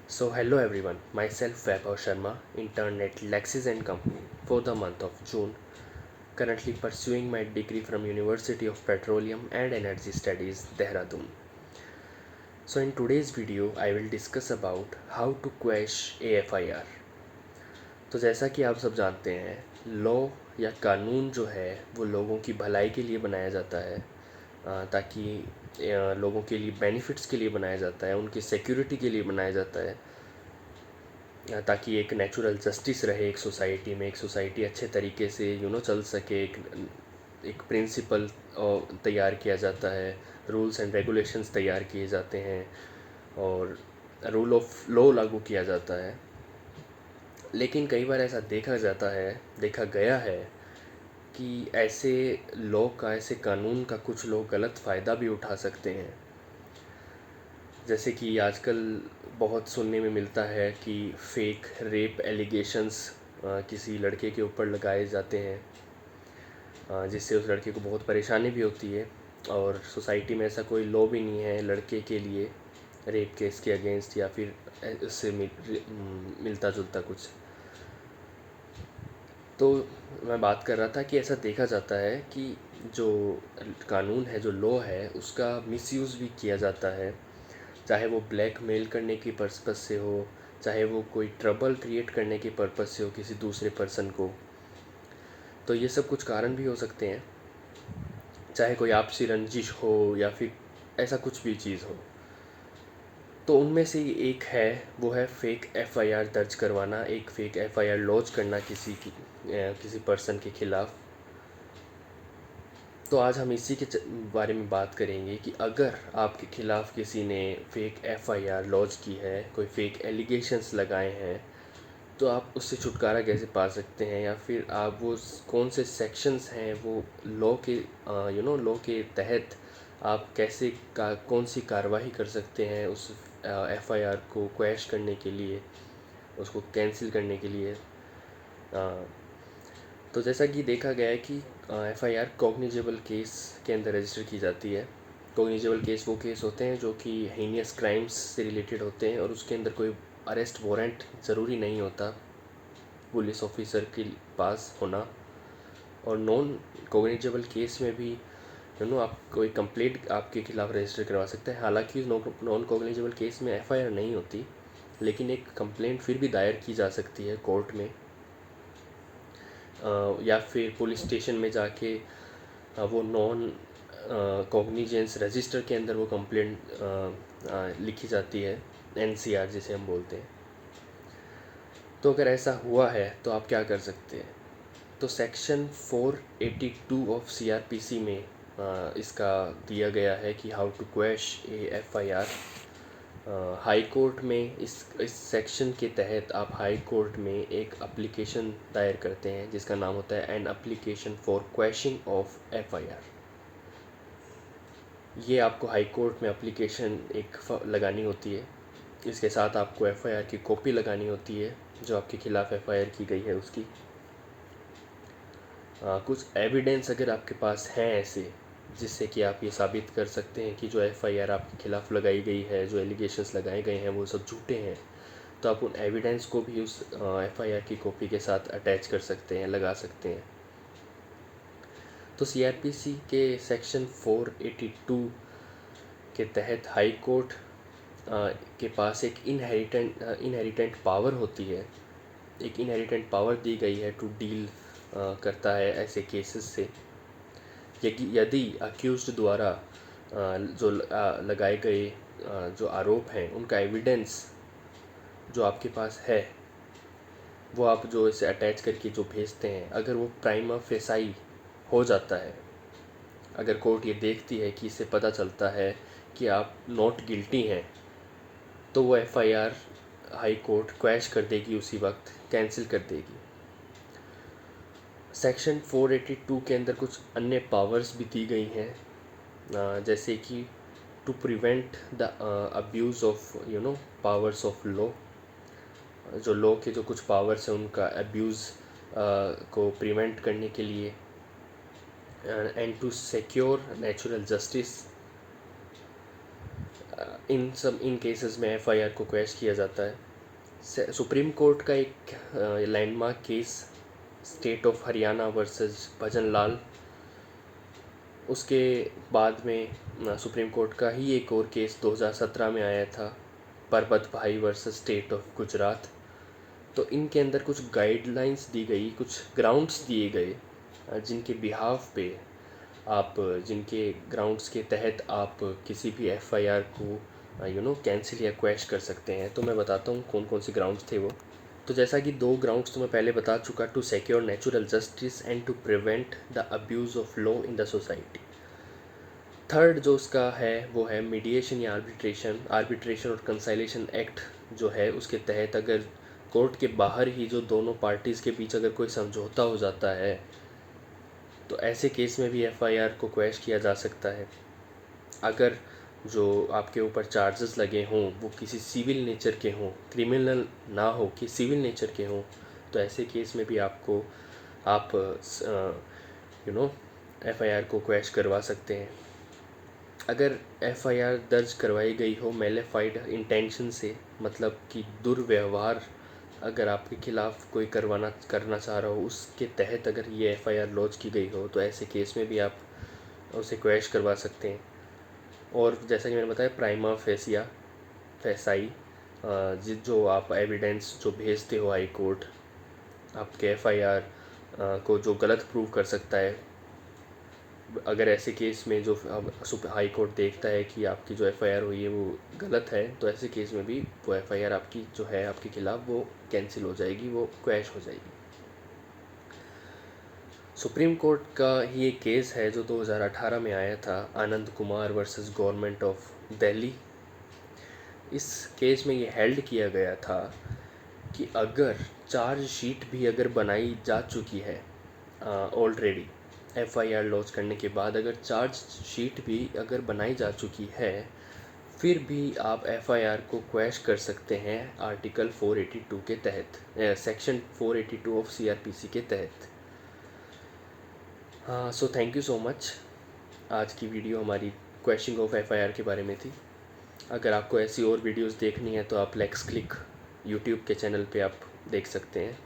So hello everyone, myself Vaibhav Sharma, intern at Lexis and Company for the month of June, currently pursuing my degree from University of Petroleum and Energy Studies, Dehradun. So in today's video, I will discuss about how to quash AFIR. तो जैसा कि आप सब जानते हैं, law या कानून जो है वो लोगों की भलाई के लिए बनाया जाता है, ताकि लोगों के लिए बेनिफिट्स के लिए बनाया जाता है, उनकी सिक्योरिटी के लिए बनाया जाता है, ताकि एक नेचुरल जस्टिस रहे एक सोसाइटी में, एक सोसाइटी अच्छे तरीके से चल सके। एक प्रिंसिपल तैयार किया जाता है, रूल्स एंड रेगुलेशंस तैयार किए जाते हैं और रूल ऑफ लॉ लागू किया जाता है। लेकिन कई बार ऐसा देखा गया है कि ऐसे लॉ का, ऐसे कानून का कुछ लोग गलत फ़ायदा भी उठा सकते हैं। जैसे कि आजकल बहुत सुनने में मिलता है कि फेक रेप एलिगेशंस किसी लड़के के ऊपर लगाए जाते हैं, जिससे उस लड़के को बहुत परेशानी भी होती है और सोसाइटी में ऐसा कोई लॉ भी नहीं है लड़के के लिए रेप केस के अगेंस्ट, या फिर उससे मिलता जुलता कुछ। तो मैं बात कर रहा था कि ऐसा देखा जाता है कि जो कानून है, जो लॉ है, उसका मिसयूज़ भी किया जाता है, चाहे वो ब्लैकमेल करने की पर्पस से हो, चाहे वो कोई ट्रबल क्रिएट करने की पर्पस से हो किसी दूसरे पर्सन को। तो ये सब कुछ कारण भी हो सकते हैं, चाहे कोई आपसी रंजिश हो या फिर ऐसा कुछ भी चीज़ हो। तो उनमें से एक है, वो है फेक एफआईआर दर्ज करवाना, एक फेक एफआईआर लॉन्च करना किसी पर्सन के ख़िलाफ़। तो आज हम इसी के बारे में बात करेंगे कि अगर आपके ख़िलाफ़ किसी ने फेक एफआईआर लॉन्च की है, कोई फेक एलिगेशंस लगाए हैं, तो आप उससे छुटकारा कैसे पा सकते हैं, या फिर आप वो कौन से सेक्शंस हैं वो लॉ के लॉ के तहत आप कैसे कौन सी कार्रवाई कर सकते हैं उस एफआईआर को क्वैश करने के लिए, उसको कैंसिल करने के लिए। तो जैसा कि देखा गया है कि एफआईआर कॉग्निजेबल केस के अंदर रजिस्टर की जाती है। कॉग्निजेबल केस वो केस होते हैं जो कि हीनियस क्राइम्स से रिलेटेड होते हैं और उसके अंदर कोई अरेस्ट वारंट ज़रूरी नहीं होता पुलिस ऑफिसर के पास होना। और नॉन कॉग्निजेबल केस में भी आप कोई कंप्लेंट आपके खिलाफ़ रजिस्टर करवा सकते हैं। हालांकि नॉन कॉग्निजेबल केस में एफआईआर नहीं होती, लेकिन एक कंप्लेंट फिर भी दायर की जा सकती है कोर्ट में, या फिर पुलिस स्टेशन में जाके वो नॉन कॉग्निजेंस रजिस्टर के अंदर वो कंप्लेंट लिखी जाती है, एनसीआर जिसे हम बोलते हैं। तो अगर ऐसा हुआ है तो आप क्या कर सकते हैं? तो सेक्शन 482 ऑफ सीआरपीसी में इसका दिया गया है कि how to quash a FIR. High court में इस सेक्शन के तहत आप हाई कोर्ट में एक एप्लीकेशन दायर करते हैं जिसका नाम होता है an application for quashing of FIR. ये आपको हाई कोर्ट में एप्लीकेशन एक लगानी होती है। इसके साथ आपको एफआईआर की कॉपी लगानी होती है जो आपके ख़िलाफ़ एफआईआर की गई है उसकी। कुछ एविडेंस अगर आपके पास हैं ऐसे, जिससे कि आप ये साबित कर सकते हैं कि जो एफआईआर आपके ख़िलाफ़ लगाई गई है, जो एलिगेशंस लगाए गए हैं वो सब झूठे हैं, तो आप उन एविडेंस को भी उस एफआईआर की कॉपी के साथ अटैच कर सकते हैं, लगा सकते हैं। तो सीआरपीसी के सेक्शन 482 के तहत हाई कोर्ट के पास एक इनहेरिटेंट पावर होती है, एक इनहेरिटेंट पावर दी गई है टू डील करता है ऐसे केसेस से। यदि अक्यूज्ड द्वारा जो लगाए गए जो आरोप हैं उनका एविडेंस जो आपके पास है, वो आप जो इसे अटैच करके जो भेजते हैं, अगर वो प्राइमा फेसाई हो जाता है, अगर कोर्ट ये देखती है कि इससे पता चलता है कि आप नॉट गिल्टी हैं, तो वो एफआईआर हाई कोर्ट क्वैश कर देगी, उसी वक्त कैंसिल कर देगी। सेक्शन 482 के अंदर कुछ अन्य पावर्स भी दी गई हैं, जैसे कि to prevent the abuse of powers of law. जो लॉ के जो कुछ पावर्स हैं उनका अब्यूज़ को प्रिवेंट करने के लिए, and to secure natural justice. इन केसेस में एफआईआर को क्वैश किया जाता है। सुप्रीम कोर्ट का एक landmark case State of Haryana versus Bhajan Lal, उसके बाद में सुप्रीम कोर्ट का ही एक और केस 2017 में आया था, परबत भाई वर्सेस स्टेट ऑफ गुजरात। तो इनके अंदर कुछ गाइडलाइंस दी गई, कुछ ग्राउंड्स दिए गए जिनके बिहाफ पे आप, जिनके ग्राउंड्स के तहत आप किसी भी एफआईआर को कैंसिल या क्वैश कर सकते हैं। तो मैं बताता हूँ कौन कौन से ग्राउंड्स थे वो। तो जैसा कि 2 ग्राउंड्स तो मैं पहले बता चुका, to secure natural justice and to prevent the abuse of law in the society. Third जो उसका है वो है मीडिएशन या आर्बिट्रेशन और कंसाइलेशन एक्ट जो है, उसके तहत अगर कोर्ट के बाहर ही जो दोनों पार्टीज़ के बीच अगर कोई समझौता हो जाता है तो ऐसे केस में भी एफआईआर को क्वैश किया जा सकता है। अगर जो आपके ऊपर चार्जेस लगे हों वो किसी सिविल नेचर के हों, क्रिमिनल ना हो कि सिविल नेचर के हों, तो ऐसे केस में भी आपको आप एफआईआर को क्वैश करवा सकते हैं। अगर एफआईआर दर्ज करवाई गई हो मैलिफाइड इंटेंशन से, मतलब कि दुर्व्यवहार अगर आपके खिलाफ़ कोई करना चाह रहा हो, उसके तहत अगर ये एफआईआर लॉन्च की गई हो, तो ऐसे केस में भी आप उसे क्वैश करवा सकते हैं। और जैसा कि मैंने बताया, प्राइमा फेसाई जो आप एविडेंस जो भेजते हो हाई कोर्ट, आपके एफआईआर को जो गलत प्रूव कर सकता है, अगर ऐसे केस में जो हाई कोर्ट देखता है कि आपकी जो एफआईआर हुई है वो गलत है, तो ऐसे केस में भी वो एफआईआर आपकी जो है आपके खिलाफ़ वो कैंसिल हो जाएगी, वो क्वैश हो जाएगी। सुप्रीम कोर्ट का ही एक केस है जो 2018 में आया था, Anand Kumar versus Government of Delhi. इस केस में ये हेल्ड किया गया था कि अगर चार्जशीट भी अगर बनाई जा चुकी है ऑलरेडी, एफआईआर लॉन्च करने के बाद अगर चार्जशीट भी अगर बनाई जा चुकी है, फिर भी आप एफआईआर को क्वैश कर सकते हैं आर्टिकल 482 के तहत, सेक्शन 482 ऑफ सीआरपीसी के तहत। हाँ, so thank you so much. आज की वीडियो हमारी क्वैशिंग ऑफ एफआईआर के बारे में थी। अगर आपको ऐसी और वीडियोस देखनी है तो आप लेट्स क्लिक यूट्यूब के चैनल पे आप देख सकते हैं।